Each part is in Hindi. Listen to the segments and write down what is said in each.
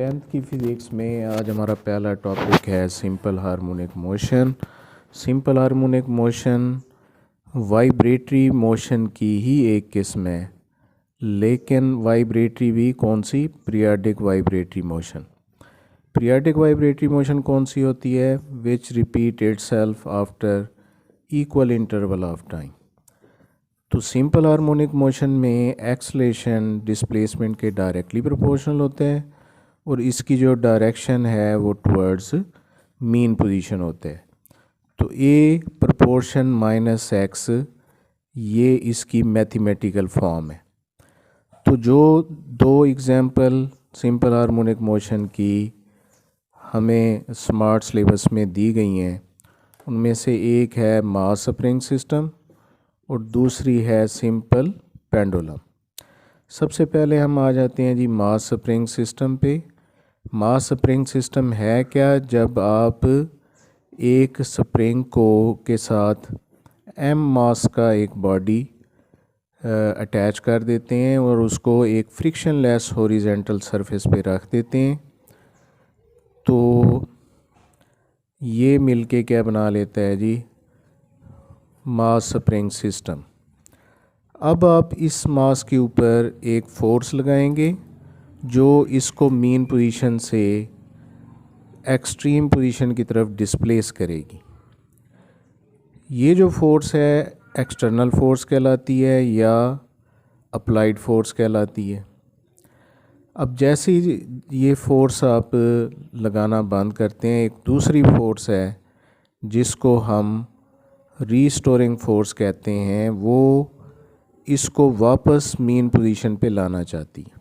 टेंथ की फ़िज़िक्स में आज हमारा पहला टॉपिक है simple harmonic motion. Simple harmonic motion vibratory motion की ही एक किस्म है, लेकिन वाइब्रेटरी भी कौन सी? Periodic vibratory motion. Periodic vibratory motion कौन सी होती है? Which repeat itself after equal interval of time. तो सिंपल हार्मोनिक मोशन में एक्सलेशन डिस्प्लेसमेंट के डायरेक्टली प्रोपोर्शनल होते हैं और इसकी जो डायरेक्शन है वो टुवर्ड्स मीन पोजीशन होते हैं। तो ए प्रोपोर्शन माइनस एक्स ये इसकी मैथमेटिकल फॉर्म है। तो जो दो एग्जांपल सिंपल हार्मोनिक मोशन की हमें स्मार्ट सिलेबस में दी गई हैं, उनमें से एक है मास स्प्रिंग सिस्टम और दूसरी है सिंपल पेंडुलम। सबसे पहले हम आ जाते हैं जी मास स्प्रिंग सिस्टम पे। मास स्प्रिंग सिस्टम है क्या? जब आप एक स्प्रिंग को के साथ एम मास का एक बॉडी अटैच कर देते हैं और उसको एक फ्रिक्शनलेस हॉरिजॉन्टल सरफेस पे रख देते हैं, तो ये मिलके क्या बना लेता है जी? Mass spring system. अब आप इस मास के ऊपर एक फोर्स लगाएंगे जो इसको मीन पोजीशन से एक्सट्रीम पोजीशन की तरफ डिस्प्लेस करेगी। ये जो फोर्स है एक्सटर्नल फोर्स कहलाती है या अप्लाइड फोर्स कहलाती है। अब जैसे ही ये फोर्स आप लगाना बंद करते हैं, एक दूसरी फोर्स है जिसको हम रीस्टोरिंग फोर्स कहते हैं, वो इसको वापस मीन पोजीशन पे लाना चाहती है।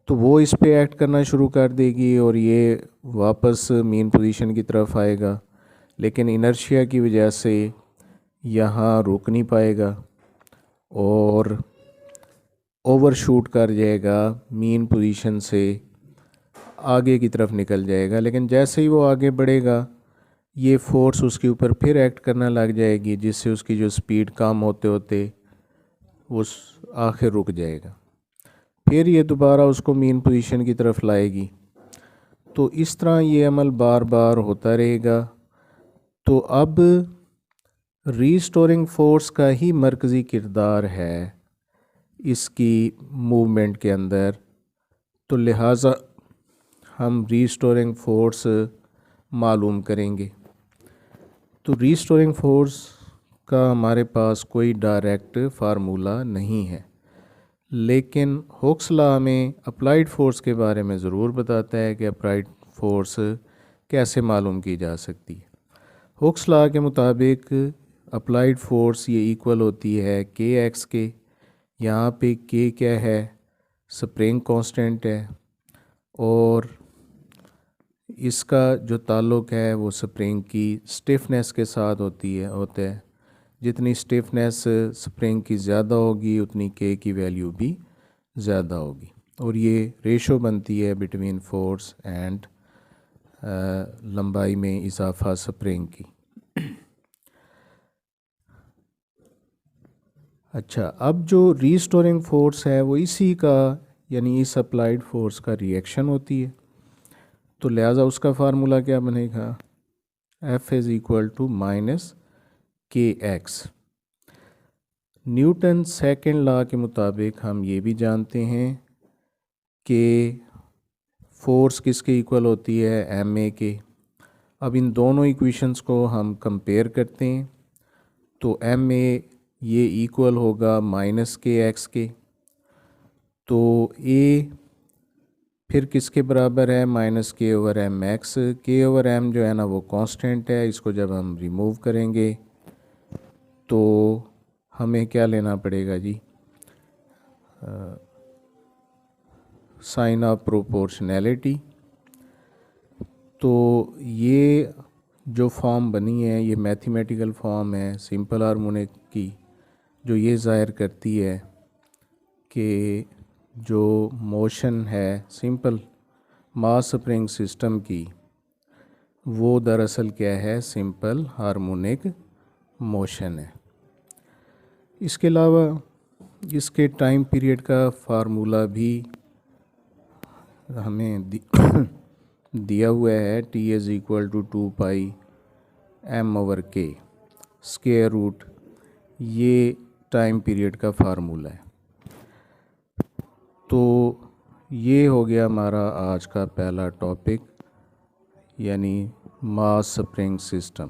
तो वो इस पे एक्ट करना शुरू कर देगी और ये वापस मीन पोजीशन की तरफ आएगा, लेकिन इनर्शिया की वजह से यहाँ रुक नहीं पाएगा और ओवरशूट कर जाएगा, मीन पोजीशन से आगे की तरफ निकल जाएगा। लेकिन जैसे ही वो आगे बढ़ेगा ये फोर्स उसके ऊपर फिर एक्ट करना लग जाएगी, जिससे उसकी जो स्पीड कम होते होते उस आखिर रुक जाएगा। फिर ये दोबारा उसको मीन पोजीशन की तरफ लाएगी। तो इस तरह ये अमल बार बार होता रहेगा। तो अब रीस्टोरिंग फोर्स का ही मरकज़ी किरदार है इसकी मूवमेंट के अंदर, तो लिहाजा हम रीस्टोरिंग फोर्स मालूम करेंगे। तो रीस्टोरिंग फोर्स का हमारे पास कोई डायरेक्ट फार्मूला नहीं है, लेकिन हुक्स लॉ हमें अप्लाइड फोर्स के बारे में ज़रूर बताता है कि अप्लाइड फोर्स कैसे मालूम की जा सकती है। हुक्स लॉ के मुताबिक अप्लाइड फोर्स ये इक्वल होती है के एक्स के। यहाँ पे के क्या है? स्प्रिंग कांस्टेंट है और इसका जो ताल्लुक़ है वो स्प्रिंग की स्टिफनेस के साथ होता है। जितनी स्टिफनेस स्प्रिंग की ज़्यादा होगी उतनी के की वैल्यू भी ज़्यादा होगी, और ये रेशो बनती है बिटवीन फोर्स एंड लंबाई में इजाफा स्प्रिंग की। अच्छा, अब जो रीस्टोरिंग फोर्स है वो इसी का यानी इस अप्लाइड फोर्स का रिएक्शन होती है। तो लिहाजा उसका फार्मूला क्या बनेगा? F is equal to minus k x. Newton second law के मुताबिक हम ये भी जानते हैं कि फोर्स किसके इक्वल होती है? एम ए के। अब इन दोनों इक्वेशंस को हम कंपेयर करते हैं, तो एम ए ये इक्वल होगा माइनस के एक्स के। तो ए फिर किसके बराबर है? माइनस के ओवर एम एक्स। के ओवर एम जो है ना वो कांस्टेंट है, इसको जब हम रिमूव करेंगे तो हमें क्या लेना पड़ेगा जी? Sign of proportionality. तो ये जो फॉर्म बनी है ये मैथमेटिकल फॉर्म है सिंपल हार्मोनिक की, जो ये ज़ाहिर करती है कि जो मोशन है सिंपल मास स्प्रिंग सिस्टम की वो दरअसल क्या है? सिंपल हार्मोनिक मोशन है। इसके अलावा इसके टाइम पीरियड का फार्मूला भी हमें दिया हुआ है t is equal to 2πm/k square root, ये टाइम पीरियड का फार्मूला है। तो ये हो गया हमारा आज का पहला टॉपिक, यानी मास स्प्रिंग सिस्टम।